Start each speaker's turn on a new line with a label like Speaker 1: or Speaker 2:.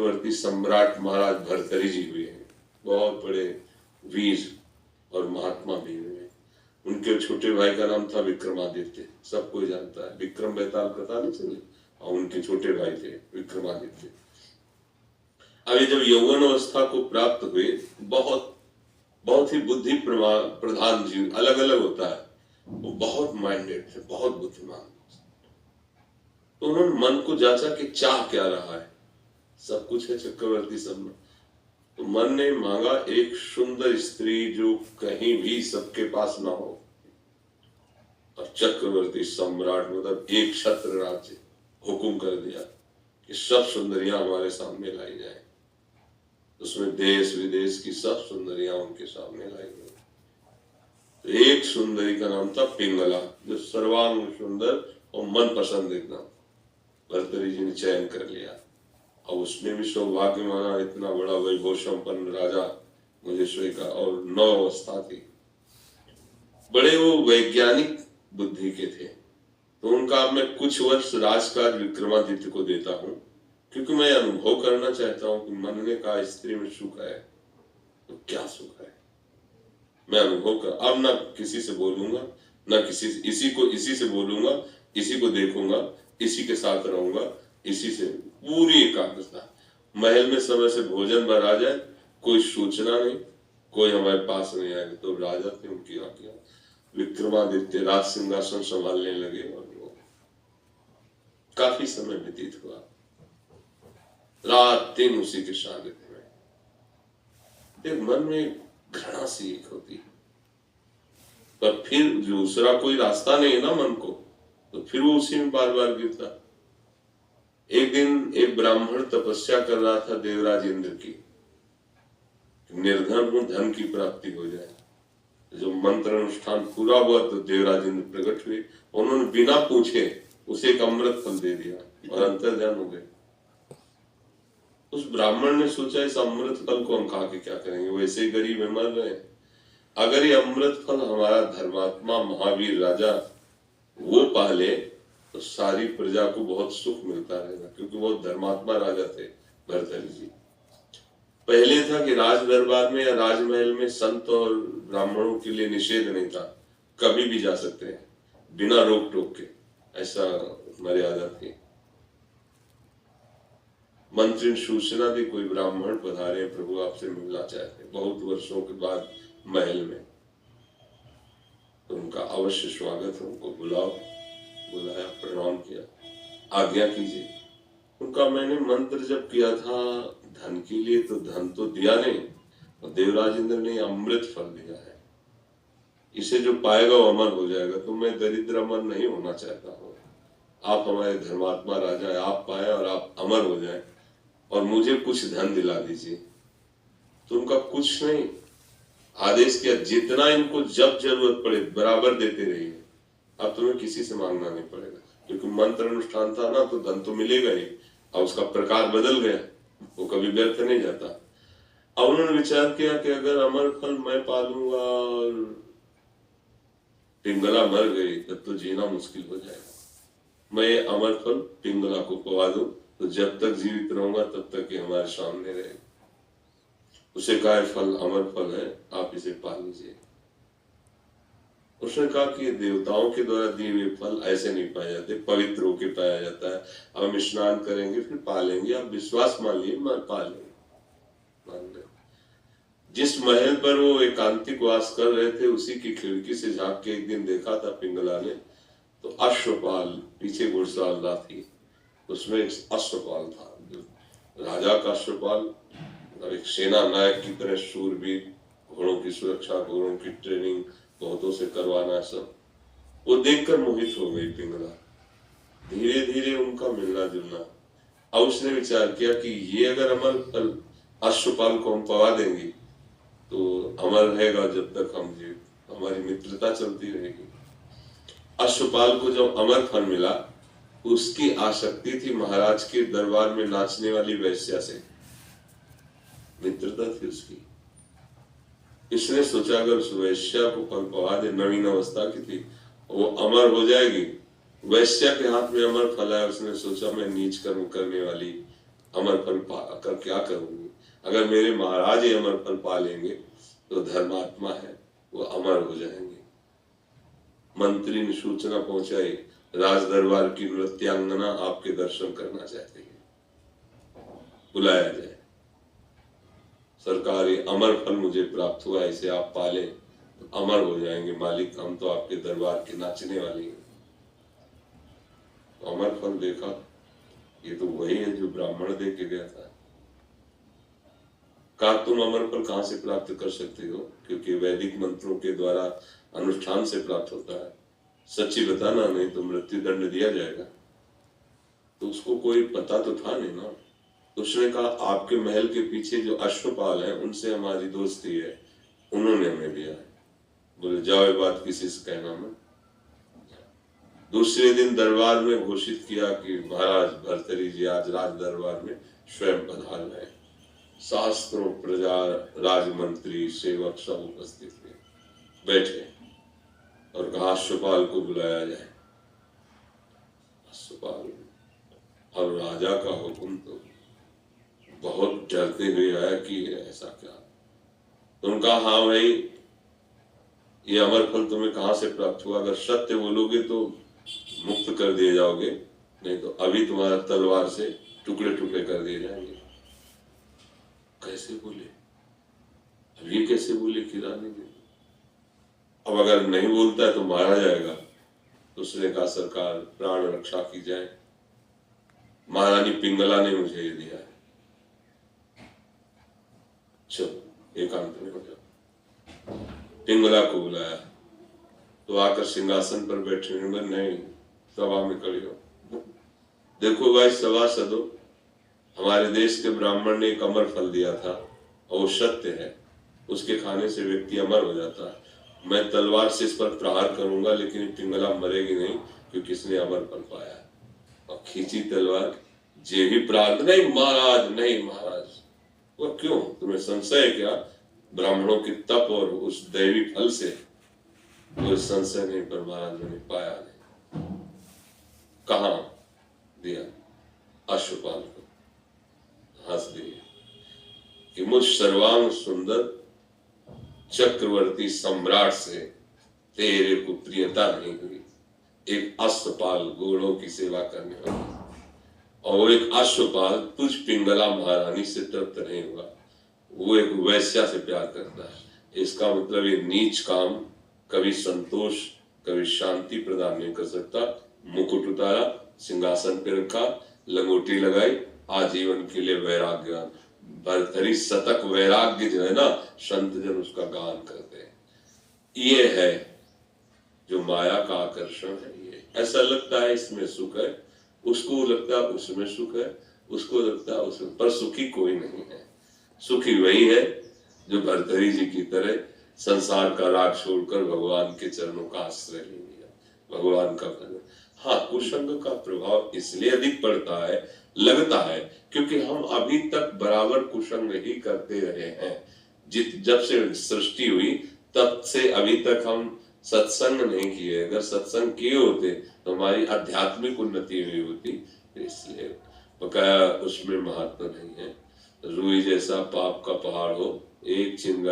Speaker 1: चक्रवर्ती सम्राट महाराज भर्तृहरि जी हुए हैं, बहुत बड़े वीर और महात्मा भी हुए हैं। उनके छोटे भाई का नाम था विक्रमादित्य, सब कोई जानता है, विक्रम बेताल कथा नहीं चली, और उनके छोटे भाई थे विक्रमादित्य। अभी जब यौवन अवस्था को प्राप्त हुए, बहुत ही बुद्धि प्रधान जीव, अलग अलग होता है, वो बहुत माइंडेड थे, बहुत बुद्धिमान। तो उन्होंने मन को जांचा कि चाह क्या रहा है, सब कुछ है चक्रवर्ती सम्राट। तो मन ने मांगा एक सुंदर स्त्री जो कहीं भी सबके पास ना हो, और चक्रवर्ती सम्राट मतलब एक छत्र राज्य हुकुम कर दिया कि सब सुंदरियां हमारे सामने लाई जाए। उसमें देश विदेश की सब सुंदरियां उनके सामने लाई गई। तो एक सुंदरी का नाम था पिंगला, जो सर्वांग सुंदर और मन पसंद एकदम भर्तृहरि जी ने चयन कर लिया। और उसने भी सौभाग्य माना, इतना बड़ा वैभव संपन्न राजा मुझे स्वीकार, और 9 अवस्था थी। बड़े वो वैज्ञानिक बुद्धि के थे। तो उनका अब मैं कुछ वर्ष राजकाज विक्रमादित्य को देता हूँ, क्योंकि मैं अनुभव करना चाहता हूँ कि मन ने कहा स्त्री में सुख है, तो क्या सुख है मैं अनुभव कर। अब ना किसी से बोलूंगा, ना इसी से बोलूंगा, इसी को देखूंगा, इसी के साथ रहूंगा, इसी से पूरी एकाग्रता। महल में समय से भोजन भर आ जाए, कोई सूचना नहीं, कोई हमारे पास नहीं आएगा। तो राजा थे, उनकी आज्ञा। विक्रमादित्य राज सिंहासन संभालने लगे, और वो काफी समय व्यतीत हुआ, रात दिन उसी के सानिध्य में। देख, मन में घृणा सी एक होती, पर फिर दूसरा कोई रास्ता नहीं है ना मन को, तो फिर वो उसी में बार बार गिरता। एक दिन एक ब्राह्मण तपस्या कर रहा था देवराज इंद्र की, निर्धन हूं, धन की प्राप्ति हो जाए। जो मंत्र अनुष्ठान पूरा हुआ तो देवराज इंद्र प्रकट हुए, उन्होंने बिना पूछे उसे एक अमृत फल दे दिया और अंतर्ध्यान हो गए। उस ब्राह्मण ने सोचा इस अमृत फल को हम खा के क्या करेंगे, वैसे ही गरीब में मर रहे हैं। अगर ये अमृत फल हमारा धर्मात्मा महावीर राजा वो पा ले तो सारी प्रजा को बहुत सुख मिलता रहेगा, क्योंकि वो धर्मात्मा राजा थे भर्तृहरि जी। पहले था कि राज दरबार में या राजमहल में संत और ब्राह्मणों के लिए निषेध नहीं था, कभी भी जा सकते हैं बिना रोक टोक के, ऐसा मर्यादा थी। मंत्री ने सूचना दी कोई ब्राह्मण पधारे, प्रभु आपसे मिलना चाहते, बहुत वर्षों के बाद महल में। तो उनका अवश्य स्वागत है, उनको बुलाया, प्रणाम किया, आज्ञा कीजिए। उनका मैंने मंत्र जब किया था धन के लिए, तो धन तो दिया नहीं, और देवराज इंद्र ने अमृत फल दिया है, इसे जो पाएगा वो अमर हो जाएगा। तो मैं दरिद्र अमर नहीं होना चाहता हूँ, आप हमारे धर्मात्मा राजा है, आप पाए और आप अमर हो जाए, और मुझे कुछ धन दिला दीजिए। तो उनका कुछ नहीं, आदेश किया जितना इनको जब जरूरत पड़े बराबर देते रहिए, अब तुम्हें किसी से मांगना नहीं पड़ेगा, क्योंकि मंत्र अनुष्ठान था ना, तो धन तो मिलेगा ही, और उसका प्रकार बदल गया, वो कभी व्यर्थ नहीं जाता। अब उन्होंने विचार किया कि अगर अमर फल मैं पालूंगा और पिंगला मर गई तब तो जीना मुश्किल हो जाएगा, मैं अमर फल पिंगला को पवा दूं, तो जब तक जीवित रहूंगा तब तक ये हमारे सामने रहेगा। उसे कहा फल अमर फल है, आप इसे पा लीजिए। उसने कहा कि देवताओं के द्वारा दिए हुए फल ऐसे नहीं पाए जाते, पवित्र होके पाया जाता है। अब हम स्नान करेंगे फिर पा लेंगे, आप विश्वास मान लिए, पा लेंगे। जिस महल पर वो एकांतिक वास कर रहे थे, उसी की खिड़की से झांक के एक दिन देखा था पिंगला ने, तो अश्वपाल पीछे घुड़सवार थी, उसमें एक अश्वपाल था, राजा का अश्वपाल, एक सेना नायक की तरह शूरवीर, घोड़ों की सुरक्षा, घोड़ों की ट्रेनिंग बहुतों से करवाना, सब वो देखकर मोहित हो गई पिंगला। धीरे धीरे उनका मिलना जुलना। अब उसने विचार किया कि ये अगर अमर फल अश्वपाल को हम पवा देंगे तो अमर रहेगा जब तक हम जीवित, हमारी मित्रता चलती रहेगी। अश्वपाल को जब अमर फल मिला, उसकी आसक्ति थी महाराज के दरबार में नाचने वाली वैश्या से, मित्रता थी उसकी। इसने सोचा अगर उस वैश्या को फल पवा दे, नवीन अवस्था की थी, वो अमर हो जाएगी। वैश्या के हाथ में अमर फल है, उसने सोचा मैं नीच कर्म करने वाली अमर फल पाकर क्या करूंगी? अगर मेरे महाराज ही अमर फल पा लेंगे तो धर्मात्मा है, वो अमर हो जाएंगे। मंत्री ने सूचना पहुंचाई, राज दरबार की नृत्यांगना आपके दर्शन करना चाहती है, बुलाया जाए। सरकारी अमर फल मुझे प्राप्त हुआ, इसे आप पालें तो अमर हो जाएंगे मालिक, हम तो आपके दरबार के नाचने वाली हैं। तो अमर फल देखा, ये तो वही है जो ब्राह्मण दे के गया था। कहा तुम अमर फल कहां से प्राप्त कर सकते हो? क्योंकि वैदिक मंत्रों के द्वारा अनुष्ठान से प्राप्त होता है। सच्ची बताना, नहीं तो मृत्यु दंड दिया जाएगा। तो उसको कोई पता तो था नहीं ना। तो उसने कहा आपके महल के पीछे जो अश्वपाल हैं उनसे हमारी दोस्ती है, उन्होंने हमें दिया है। बोले जाओ, ये बात किसी से कहना मत। दूसरे दिन दरबार में घोषित किया कि महाराज भर्तृहरि जी आज राज दरबार में स्वयं पधार रहे। शास्त्रों, प्रजा, राजमंत्री, सेवक सब उपस्थित थे, बैठे और कहा अश्वपाल को बुलाया जाए। अश्वपाल और राजा का हुक्म तो बहुत डरते हुए आया कि ऐसा क्या? तो उनका हाँ भाई, ये अमर फल तुम्हें कहां से प्राप्त हुआ? अगर सत्य बोलोगे तो मुक्त कर दिए जाओगे, नहीं तो अभी तुम्हारा तलवार से टुकड़े टुकड़े कर दिए जाएंगे। कैसे बोले? अब ये कैसे बोले कि रानी ने? अब अगर नहीं बोलता है तो मारा जाएगा। तो उसने कहा सरकार प्राण रक्षा की जाए, महारानी पिंगला ने मुझे ये दिया है, चलो एकांत में हो जाओ। पिंगला को बुलाया तो आकर सिंहासन पर बैठे, नहीं सभा में खड़े हो। देखो भाई सभासदों, हमारे देश के ब्राह्मण ने एक अमर फल दिया था और वो सत्य है, उसके खाने से व्यक्ति अमर हो जाता है। मैं तलवार से इस पर प्रहार करूंगा, लेकिन पिंगला मरेगी नहीं क्योंकि इसने अमर फल पाया। और खींची तलवार, जे भी प्रार्थ, नहीं महाराज, नहीं महाराज। वो क्यों? तुम्हें संशय क्या? ब्राह्मणों की तप और उस दैवी फल से कोई संशय नहीं, पर महाराज ने पाया नहीं। कहां दिया? अश्वपाल को। हंस दिए कि मुझ सर्वांग सुंदर चक्रवर्ती सम्राट से तेरे को प्रियता नहीं हुई। एक अश्वपाल घोड़ों की सेवा करने वाला, और एक अश्वपाल तुझ पिंगला महारानी से तृप्त नहीं हुआ, वो एक वैश्या से प्यार करता है। इसका मतलब ये नीच काम कभी संतोष, कभी शांति प्रदान नहीं कर सकता। मुकुट उतारा, सिंहासन पे रखा, लंगोटी लगाई, आजीवन के लिए वैराग्यवान। भर्तृहरि शतक वैराग्य जो है ना, संत जन उसका गान करते हैं। ये है जो माया का आकर्षण है। ये ऐसा लगता है इसमें सुख है, उसको लगता है उसमें सुख है, उसको लगता है उसमें, पर सुखी कोई नहीं है। सुखी वही है जो भर्तृहरि जी की तरह संसार का राग छोड़कर भगवान के चरणों का आश्रय ले लिया, भगवान का भजन। हाँ, कुसंग का प्रभाव इसलिए अधिक पड़ता है, लगता है, क्योंकि हम अभी तक बराबर कुसंग ही करते रहे हैं। जब से सृष्टि हुई तब से अभी तक हम सत्संग नहीं किए। अगर सत्संग किए होते तो हमारी आध्यात्मिक उन्नति हुई होती। इसलिए बकाया उसमें महत्व नहीं है। रूई जैसा पाप का पहाड़ हो, एक चिंगारी